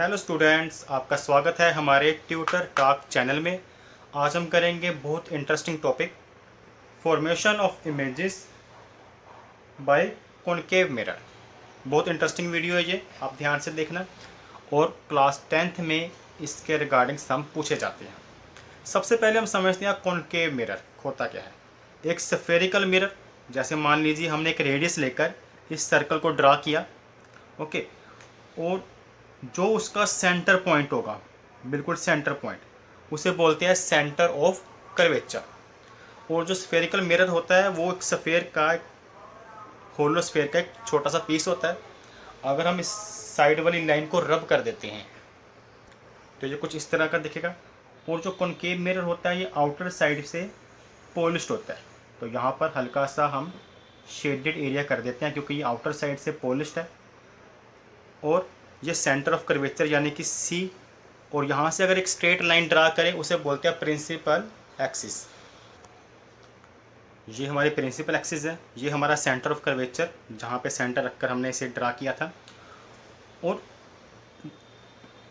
Hello students, आपका स्वागत है हमारे ट्यूटर टॉक चैनल में। आज हम करेंगे बहुत interesting topic, formation of images bye concave mirror. बहुत इंटरेस्टिंग वीडियो है ये, आप ध्यान से देखना। और क्लास 10th में इसके रिगार्डिंग सम पूछे जाते हैं। सबसे पहले हम समझते हैं कॉनकेव मिरर होता क्या है। एक स्फेरिकल मिरर, जैसे मान लीजिए हमने एक रेडियस लेकर इस सर्कल को ड्रा किया, ओके, और जो उसका सेंटर पॉइंट होगा, बिल्कुल सेंटर पॉइंट, उसे बोलते हैं सेंटर ऑफ कर्वेचर। और जो स्फेरिकल मिरर होता है वो एक स्फेयर का, होलो स्फेयर का एक छोटा सा पीस होता है। अगर हम इस साइड वाली लाइन को रब कर देते हैं तो ये कुछ इस तरह का दिखेगा। और जो कॉनकेव मिरर होता है ये आउटर साइड से पॉलिश्ड होता है। तो यहाँ पर हल्का सा हम शेडेड एरिया कर देते हैं क्योंकि ये आउटर साइड से पॉलिश्ड है। और ये सेंटर ऑफ कर्वेचर यानी कि सी, और यहाँ से अगर एक स्ट्रेट लाइन ड्रा करें उसे बोलते हैं प्रिंसिपल एक्सिस। ये हमारी प्रिंसिपल एक्सिस है, ये हमारा सेंटर ऑफ कर्वेचर जहाँ पे सेंटर रखकर हमने इसे ड्रा किया था। और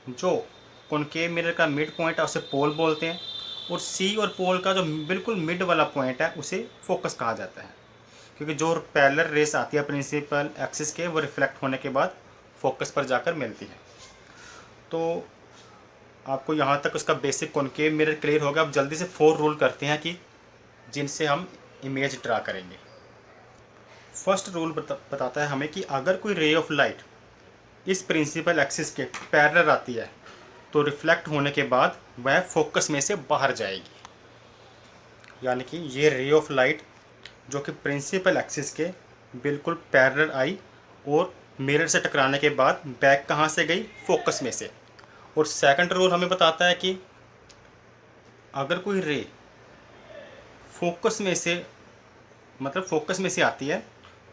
जो कॉनकेव मिरर का मिड पॉइंट है उसे पोल बोलते हैं। और सी और पोल का जो बिल्कुल मिड वाला पॉइंट है उसे फोकस कहा जाता है, क्योंकि जो पैरेलल रेस आती है प्रिंसिपल एक्सिस के वो रिफ्लेक्ट होने के बाद फोकस पर जाकर मिलती है। तो आपको यहाँ तक उसका बेसिक कॉनकेव मिरर क्लियर होगा। अब जल्दी से 4 रूल करते हैं कि जिनसे हम इमेज ड्रा करेंगे। फर्स्ट रूल बताता है हमें कि अगर कोई रे ऑफ लाइट इस प्रिंसिपल एक्सिस के पैरेलल आती है तो रिफ्लेक्ट होने के बाद वह फोकस में से बाहर जाएगी। यानी कि ये रे ऑफ लाइट जो कि प्रिंसिपल एक्सिस के बिल्कुल पैरेलल आई और मिरर से टकराने के बाद बैक कहाँ से गई, फोकस में से। और सेकंड रूल हमें बताता है कि अगर कोई रे फोकस में से, मतलब फोकस में से आती है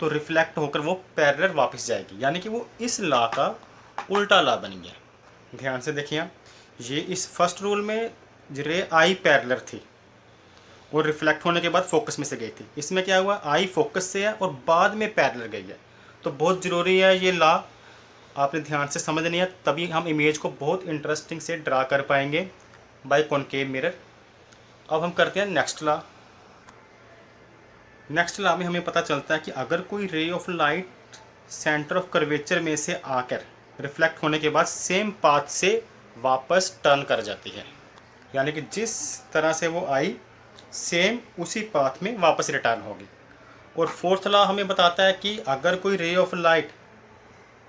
तो रिफ्लेक्ट होकर वो पैरेलल वापस जाएगी। यानी कि वो इस लॉ का उल्टा लॉ बन गया। ध्यान से देखिए, ये इस फर्स्ट रूल में रे आई पैरेलल थी और रिफ्लेक्ट होने के बाद फोकस में से गई थी। इसमें क्या हुआ, आई फोकस से है और बाद में पैरेलल गई है। तो बहुत ज़रूरी है ये लॉ, आपने ध्यान से समझनी है, तभी हम इमेज को बहुत इंटरेस्टिंग से ड्रा कर पाएंगे बाय कॉनकेव मिरर। अब हम करते हैं नेक्स्ट लॉ। नेक्स्ट लॉ में हमें पता चलता है कि अगर कोई ray of light centre of curvature में से आकर रिफ्लेक्ट होने के बाद सेम पाथ से वापस टर्न कर जाती है, यानी कि जिस तरह से वो आई सेम उसी पाथ में वापस रिटर्न होगी। और फोर्थ लॉ हमें बताता है कि अगर कोई रे ऑफ लाइट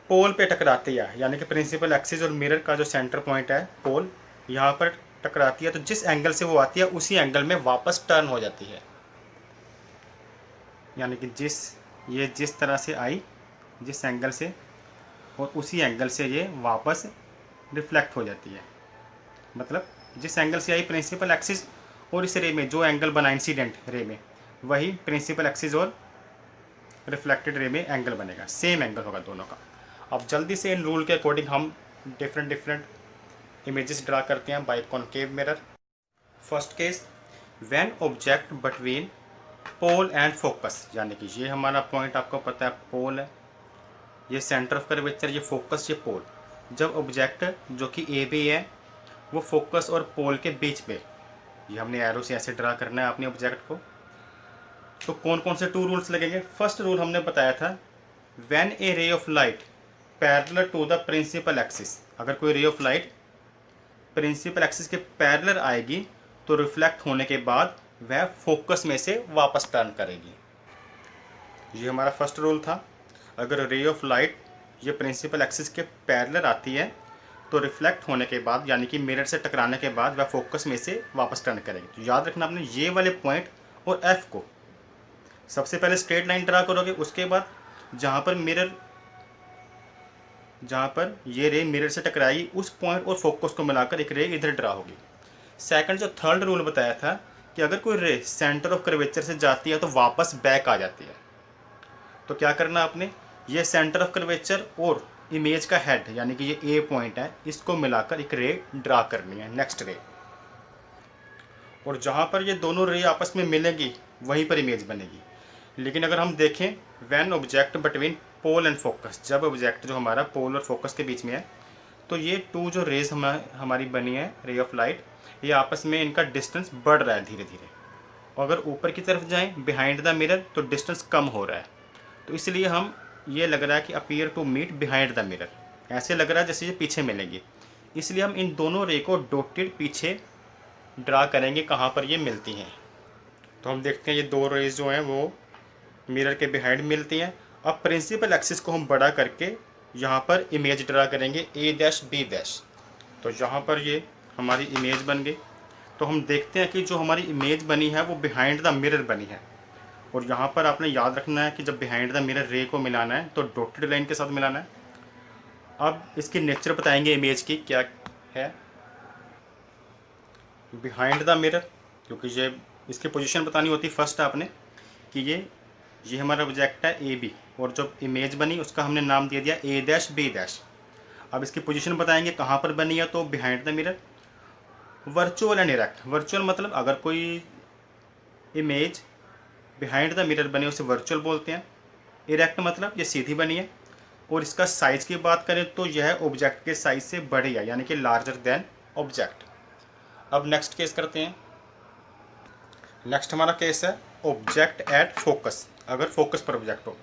पोल पे टकराती है, यानी कि प्रिंसिपल एक्सिस और मिरर का जो सेंटर पॉइंट है पोल, यहाँ पर टकराती है तो जिस एंगल से वो आती है उसी एंगल में वापस टर्न हो जाती है। यानी कि जिस तरह से आई, जिस एंगल से, और उसी एंगल से ये वापस रिफ्लेक्ट हो जाती है। मतलब जिस एंगल से आई प्रिंसिपल एक्सिस और इस रे में जो एंगल बना इंसिडेंट रे में, वही प्रिंसिपल एक्सिस और रिफ्लेक्टेड रे में एंगल बनेगा, सेम एंगल होगा दोनों का। अब जल्दी से इन रूल के अकॉर्डिंग हम डिफरेंट इमेजेस ड्रा करते हैं by concave mirror. First case, when object between pole and focus, यानी कि ये हमारा पॉइंट आपको पता है पोल है, ये सेंटर ऑफ कर्वेचर, ये फोकस, ये पोल। जब ऑब्जेक्ट जो कि ए बी है वो फोकस और पोल के बीच पे, ये हमने एरो से ऐसे ड्रा करना है अपने ऑब्जेक्ट को। तो कौन कौन से 2 रूल्स लगेंगे। फर्स्ट रूल हमने बताया था, when a ray of light parallel to the principal axis, अगर कोई ray of light principal axis के पैरेलल आएगी तो रिफ्लेक्ट होने के बाद वह फोकस में से वापस टर्न करेगी। ये हमारा फर्स्ट रूल था। अगर रे ऑफ लाइट ये प्रिंसिपल एक्सिस के पैरेलल आती है तो रिफ्लेक्ट होने के बाद, यानी कि मिरर से टकराने के बाद, वह फोकस में से वापस टर्न करेगी। तो याद रखना आपने ये वाले पॉइंट और एफ को, सबसे पहले स्ट्रेट लाइन ड्रा करोगे, उसके बाद जहाँ पर ये रे मिरर से टकराई उस पॉइंट और फोकस को मिलाकर एक रे इधर ड्रा होगी। सेकंड जो थर्ड रूल बताया था कि अगर कोई रे सेंटर ऑफ कर्वेचर से जाती है तो वापस बैक आ जाती है। तो क्या करना आपने, ये सेंटर ऑफ कर्वेचर और इमेज का हेड, यानी कि ये ए पॉइंट है, इसको मिलाकर एक रे ड्रा करनी है, नेक्स्ट रे। और जहाँ पर ये दोनों रे आपस में मिलेंगी वहीं पर इमेज बनेगी। लेकिन अगर हम देखें, when object between pole and focus, जब ऑब्जेक्ट जो हमारा पोल और फोकस के बीच में है तो ये टू जो रेज हमारी बनी है, रे ऑफ लाइट, ये आपस में इनका डिस्टेंस बढ़ रहा है धीरे धीरे। अगर ऊपर की तरफ जाएं बिहाइंड द मिरर तो डिस्टेंस कम हो रहा है। तो इसलिए हम ये लग रहा है कि appear to meet behind the mirror, ऐसे लग रहा है जैसे ये पीछे मिलेंगे। इसलिए हम इन दोनों रे को डॉटेड पीछे ड्रा करेंगे कहाँ पर ये मिलती हैं। तो हम देखते हैं ये दो रेज जो हैं वो मिरर के बिहाइंड मिलती हैं। अब प्रिंसिपल एक्सिस को हम बड़ा करके यहाँ पर इमेज ड्रा करेंगे ए डैश बी डैश। तो यहाँ पर ये हमारी इमेज बन गई। तो हम देखते हैं कि जो हमारी इमेज बनी है वो बिहाइंड द मिरर बनी है। और यहाँ पर आपने याद रखना है कि जब बिहाइंड द मिरर रे को मिलाना है तो डॉटेड लाइन के साथ मिलाना है। अब इसकी नेचर बताएंगे इमेज की क्या है। बिहाइंड द मिरर, क्योंकि ये इसकी पोजीशन बतानी होती फर्स्ट आपने कि ये हमारा ऑब्जेक्ट है ए बी, और जो इमेज बनी उसका हमने नाम दे दिया ए डैश बी डैश। अब इसकी पोजीशन बताएंगे कहाँ पर बनी है, तो behind the mirror. Virtual and erect, virtual मतलब अगर कोई इमेज बिहाइंड द मिरर बनी उसे वर्चुअल बोलते हैं। इरेक्ट मतलब ये सीधी बनी है। और इसका साइज़ की बात करें तो यह ऑब्जेक्ट के साइज से बड़ी है, यानी कि लार्जर देन ऑब्जेक्ट। अब नेक्स्ट केस करते हैं। नेक्स्ट हमारा केस है ऑब्जेक्ट एट फोकस, अगर फोकस पर ऑब्जेक्ट हो।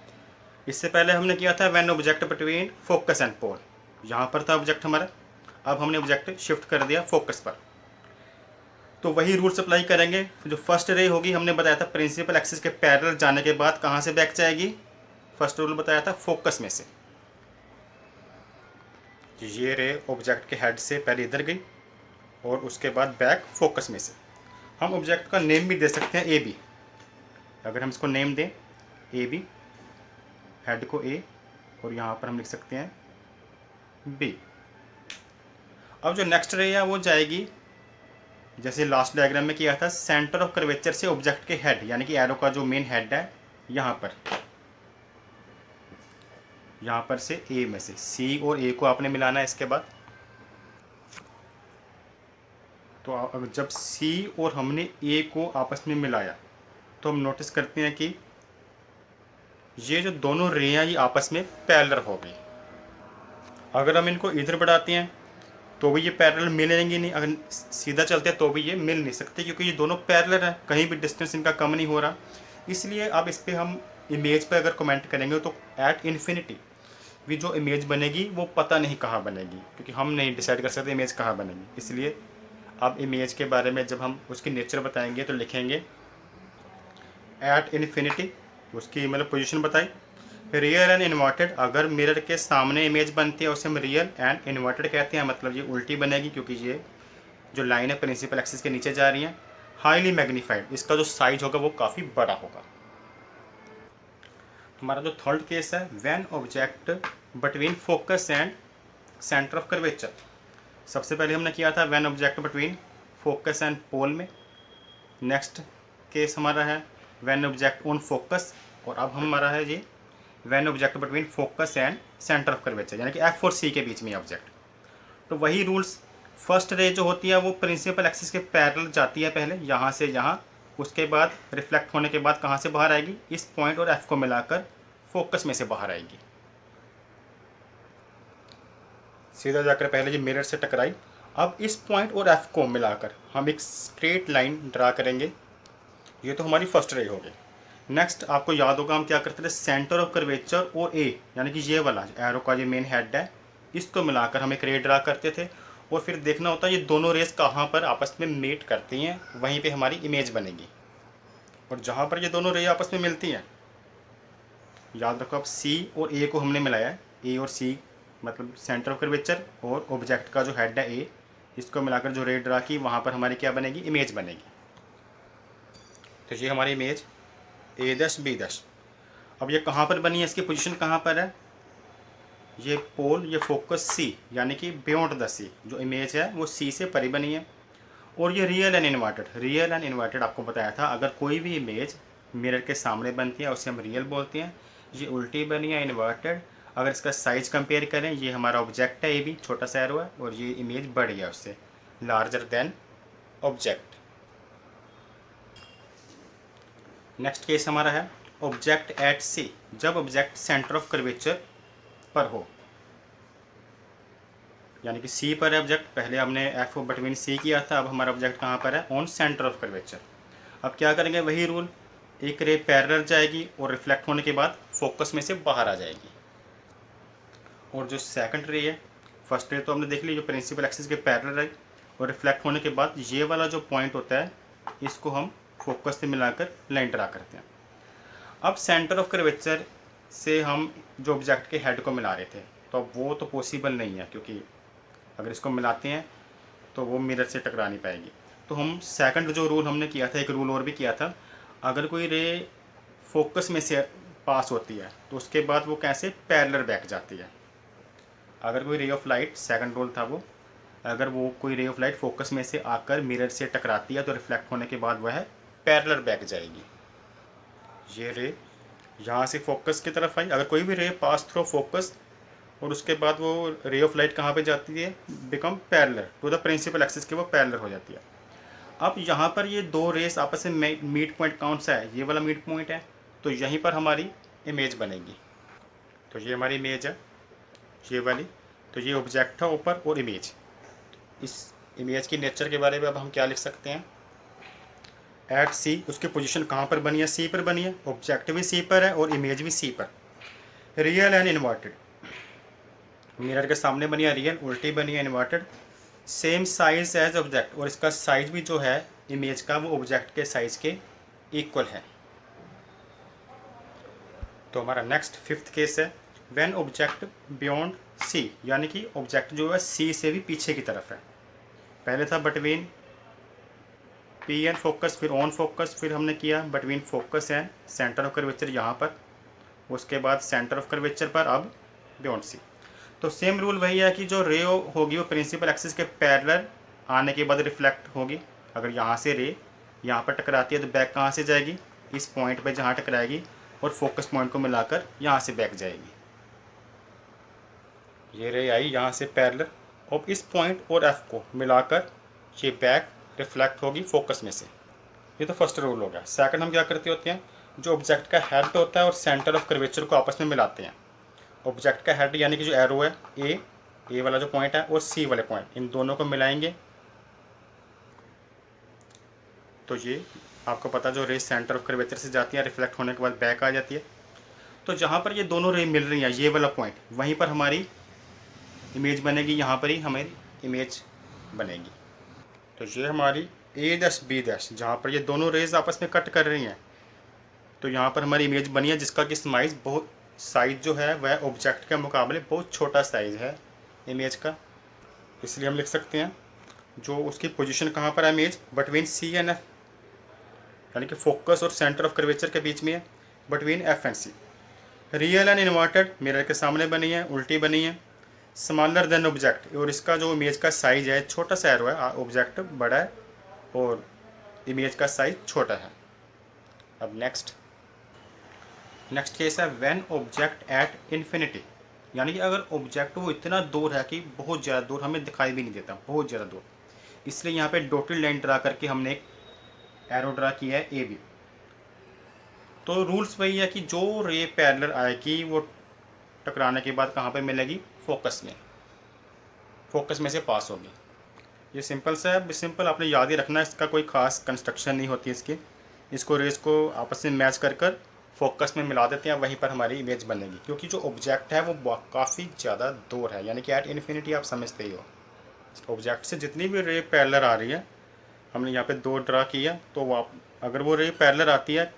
इससे पहले हमने किया था when object between focus and pole, यहाँ पर था ऑब्जेक्ट हमारा। अब हमने ऑब्जेक्ट शिफ्ट कर दिया फोकस पर, तो वही रूल्स अप्लाई करेंगे। जो फर्स्ट रे होगी हमने बताया था प्रिंसिपल एक्सिस के पैरेलल जाने के बाद कहाँ से बैक जाएगी, फर्स्ट रूल बताया था फोकस में से। ये रे ऑब्जेक्ट के हेड से पहले इधर गई और उसके बाद बैक फोकस में से। हम ऑब्जेक्ट का नेम भी दे सकते हैं ए बी, अगर हम इसको नेम दें ए बी, हेड को ए और यहाँ पर हम लिख सकते हैं बी। अब जो नेक्स्ट रे है वो जाएगी जैसे लास्ट डायग्राम में किया था सेंटर ऑफ कर्वेचर से ऑब्जेक्ट के हेड, यानी कि एरो का जो मेन हेड है यहाँ पर से ए में से सी और ए को आपने मिलाना है इसके बाद। तो अगर जब सी और हमने ए को आपस में मिलाया तो हम नोटिस करते हैं कि ये जो दोनों रे हैं ये आपस में पैरेलल हो गई। अगर हम इनको इधर बढ़ाते हैं तो भी ये पैरेलल मिलेंगे नहीं, अगर सीधा चलते हैं तो भी ये मिल नहीं सकते, क्योंकि ये दोनों पैरेलल है, कहीं भी डिस्टेंस इनका कम नहीं हो रहा। इसलिए अब इस पर हम इमेज पे अगर कमेंट करेंगे तो एट इन्फिनिटी भी जो इमेज बनेगी वो पता नहीं कहाँ बनेगी, क्योंकि हम नहीं डिसाइड कर सकते इमेज कहाँ बनेगी। इसलिए अब इमेज के बारे में जब हम उसकी नेचर बताएंगे तो लिखेंगे एट इन्फिनिटी, उसकी मतलब पोजीशन बताई। रियल एंड इन्वर्टेड, अगर मिरर के सामने इमेज बनती है उसे हम रियल एंड इन्वर्टेड कहते हैं, मतलब ये उल्टी बनेगी क्योंकि ये जो लाइन है प्रिंसिपल एक्सिस के नीचे जा रही है। हाईली मैग्नीफाइड, इसका जो साइज होगा वो काफ़ी बड़ा होगा। हमारा जो थर्ड केस है when object between focus and centre of curvature. सबसे पहले हमने किया था when object between focus and pole में। नेक्स्ट केस हमारा है व्हेन ऑब्जेक्ट ऑन फोकस, और अब हमारा है ये when object between focus and centre of curvature, यानी कि एफ और सी के बीच में ऑब्जेक्ट। तो वही रूल्स, फर्स्ट रे जो होती है वो प्रिंसिपल एक्सिस के पैरेलल जाती है पहले यहाँ से यहाँ, उसके बाद रिफ्लेक्ट होने के बाद कहाँ से बाहर आएगी, इस पॉइंट और एफ को मिलाकर फोकस में से बाहर आएगी। सीधा जाकर पहले ये मिरर से टकराई। अब इस पॉइंट और एफ को मिलाकर हम एक स्ट्रेट लाइन ड्रा करेंगे। ये तो हमारी फर्स्ट रे हो गई। नेक्स्ट आपको याद होगा हम क्या करते थे, सेंटर ऑफ कर्वेचर और ए, यानी कि ये वाला एरो का जो मेन हेड है इसको मिलाकर हम एक रे ड्रा करते थे। और फिर देखना होता है ये दोनों रेस कहाँ पर आपस में मीट करती हैं, वहीं पे हमारी इमेज बनेगी। और जहाँ पर ये दोनों रे आपस में मिलती हैं, याद रखो अब सी और ए को हमने मिलाया है, ए और सी मतलब सेंटर ऑफ कर्वेचर और ऑब्जेक्ट का जो हेड है ए, इसको मिलाकर जो रे ड्रा की वहाँ पर हमारी क्या बनेगी, इमेज बनेगी। तो ये हमारी image A dash B dash. अब ये कहाँ पर बनी है, इसकी पोजीशन कहाँ पर है, ये पोल, ये फोकस सी, यानी कि बियॉन्ड द सी। जो इमेज है वो सी से परे बनी है। और ये real and inverted, real and inverted आपको बताया था, अगर कोई भी इमेज मिरर के सामने बनती है उसे हम रियल बोलते हैं। ये उल्टी बनी है इन्वर्टेड। अगर इसका साइज कंपेयर करें, ये हमारा ऑब्जेक्ट है ए बी, छोटा सा एरो है, और ये इमेज बड़ी है उससे, larger than object. Next case हमारा है ऑब्जेक्ट एट सी, जब ऑब्जेक्ट सेंटर ऑफ कर्वेचर पर हो। यानी कि सी पर है ऑब्जेक्ट, पहले हमने एफ बिटवीन सी किया था, अब हमारा ऑब्जेक्ट कहाँ पर है, ऑन सेंटर ऑफ कर्वेचर। अब क्या करेंगे, वही रूल, एक रे पैरेलल जाएगी और रिफ्लेक्ट होने के बाद फोकस में से बाहर आ जाएगी। और जो सेकंड रे है, फर्स्ट रे तो हमने देख ली जो प्रिंसिपल एक्सिस के पैरेलल है, और रिफ्लेक्ट होने के बाद ये वाला जो पॉइंट होता है इसको हम फोकस से मिलाकर लाइन ड्रा करते हैं। अब सेंटर ऑफ कर्वेचर से हम जो ऑब्जेक्ट के हेड को मिला रहे थे, तो अब वो तो पॉसिबल नहीं है, क्योंकि अगर इसको मिलाते हैं तो वो मिरर से टकरा नहीं पाएगी। तो हम सेकंड जो रूल हमने किया था, एक रूल और भी किया था, अगर कोई रे फोकस में से पास होती है तो उसके बाद वो कैसे पैरेलल बैक जाती है। अगर कोई ray of light, second rule था वो, अगर वो कोई रे ऑफ लाइट फोकस में से आकर मिरर से टकराती है तो रिफ्लेक्ट होने के बाद वह पैरेलल बैक जाएगी। ये रे यहाँ से फोकस की तरफ आई, अगर कोई भी रे पास थ्रू फोकस और उसके बाद वो रे ऑफ लाइट कहाँ पे जाती है, become parallel to the principal axis के, वो पैरेलल हो जाती है। अब यहाँ पर ये दो रेस आपस में मीट पॉइंट कौन सा है, ये वाला मीट पॉइंट है, तो यहीं पर हमारी इमेज बनेगी। तो ये हमारी इमेज है, ये वाली, तो ये ऑब्जेक्ट है ऊपर और इमेज। इस इमेज की नेचर के बारे में अब हम क्या लिख सकते हैं, एट सी, उसकी पोजीशन कहाँ पर बनी है, सी पर बनी है, ऑब्जेक्ट भी सी पर है और इमेज भी सी पर। रियल एंड इन्वर्टेड, मिरर के सामने बनी है रियल, उल्टी बनी है inverted. Same size as object, और इसका साइज भी जो है इमेज का वो ऑब्जेक्ट के साइज के इक्वल है। तो हमारा नेक्स्ट फिफ्थ केस है, व्हेन ऑब्जेक्ट बियॉन्ड सी, यानी कि ऑब्जेक्ट जो है सी से भी पीछे की तरफ है। पहले था बिटवीन पी एंड फोकस, फिर ऑन फोकस, फिर हमने किया between focus and centre of curvature यहाँ पर, उसके बाद सेंटर ऑफ कर्वेचर पर, अब बियॉन्ड सी। तो सेम रूल वही है कि जो रे होगी वो प्रिंसिपल एक्सिस के पैरेलल आने के बाद रिफ्लेक्ट होगी। अगर यहाँ से रे यहाँ पर टकराती है तो बैक कहाँ से जाएगी, इस पॉइंट पे जहाँ टकराएगी, और फोकस पॉइंट को मिलाकर यहाँ से बैक जाएगी। ये रे आई यहाँ से पैरेलल, और इस पॉइंट और एफ को मिलाकर ये बैक रिफ्लेक्ट होगी फोकस में से। ये तो फर्स्ट रूल हो गया। सेकंड हम क्या करते होते हैं, जो ऑब्जेक्ट का हेड होता है और सेंटर ऑफ कर्वेचर को आपस में मिलाते हैं। ऑब्जेक्ट का हेड यानी कि जो एरो है, ए वाला जो पॉइंट है, और सी वाले पॉइंट, इन दोनों को मिलाएंगे तो ये आपको पता जो रे सेंटर ऑफ कर्वेचर से जाती है, रिफ्लेक्ट होने के बाद बैक आ जाती है। तो जहाँ पर ये दोनों रे मिल रही हैं, ये वाला पॉइंट, वहीं पर हमारी इमेज बनेगी, यहाँ पर ही हमारी इमेज बनेगी। तो ये हमारी ए डैश बी डैश, जहाँ पर ये दोनों रेज आपस में कट कर रही हैं, तो यहाँ पर हमारी इमेज बनी है, जिसका कि साइज जो है वह ऑब्जेक्ट के मुकाबले बहुत छोटा साइज है इमेज का। इसलिए हम लिख सकते हैं जो उसकी पोजीशन कहाँ पर है image, between C and F, यानी कि फोकस और सेंटर ऑफ कर्वेचर के बीच में है, between F and C. Real and inverted, mirror के सामने बनी है, उल्टी बनी है। स्मॉलर देन ऑब्जेक्ट, और इसका जो इमेज का साइज है, छोटा सा एरो है, ऑब्जेक्ट बड़ा है और इमेज का साइज छोटा है। अब नेक्स्ट केस है व्हेन ऑब्जेक्ट एट इन्फिनिटी, यानी कि अगर ऑब्जेक्ट वो इतना दूर है कि बहुत ज़्यादा दूर, हमें दिखाई भी नहीं देता, बहुत ज़्यादा दूर, इसलिए यहाँ पे डॉटेड लाइन ड्रा करके हमने एक एरो ड्रा किया है ए बी। तो रूल्स वही है कि जो रे पैरेलल आएगी वो टकराने के बाद कहाँ पे मिलेगी, फोकस में से पास होगी। ये सिंपल सा है, सिंपल आपने याद ही रखना है, इसका कोई ख़ास कंस्ट्रक्शन नहीं होती इसकी। इसको रेस को आपस में मैच कर फोकस में मिला देते हैं, वहीं पर हमारी इमेज बनेगी, क्योंकि जो ऑब्जेक्ट है वो काफ़ी ज़्यादा दूर है, यानी कि एट इन्फिनिटी आप समझते ही हो। ऑब्जेक्ट से जितनी भी रे पैरेलल आ रही है, हमने यहाँ पे दो ड्रा किया, तो वो अगर वो रे पैरेलल आती है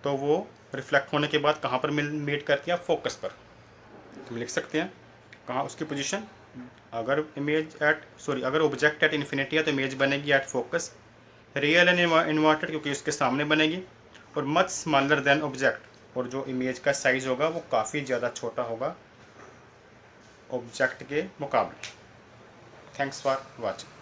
तो वो रिफ्लेक्ट होने के बाद कहाँ पर मीट करती है, फोकस पर। हम लिख सकते हैं कहाँ उसकी पोजीशन, अगर अगर ऑब्जेक्ट एट इन्फिनिटी है तो इमेज बनेगी at focus. Real and inverted क्योंकि उसके सामने बनेगी, और मच स्मॉलर देन ऑब्जेक्ट, और जो इमेज का साइज होगा वो काफ़ी ज़्यादा छोटा होगा ऑब्जेक्ट के मुकाबले। Thanks for watching.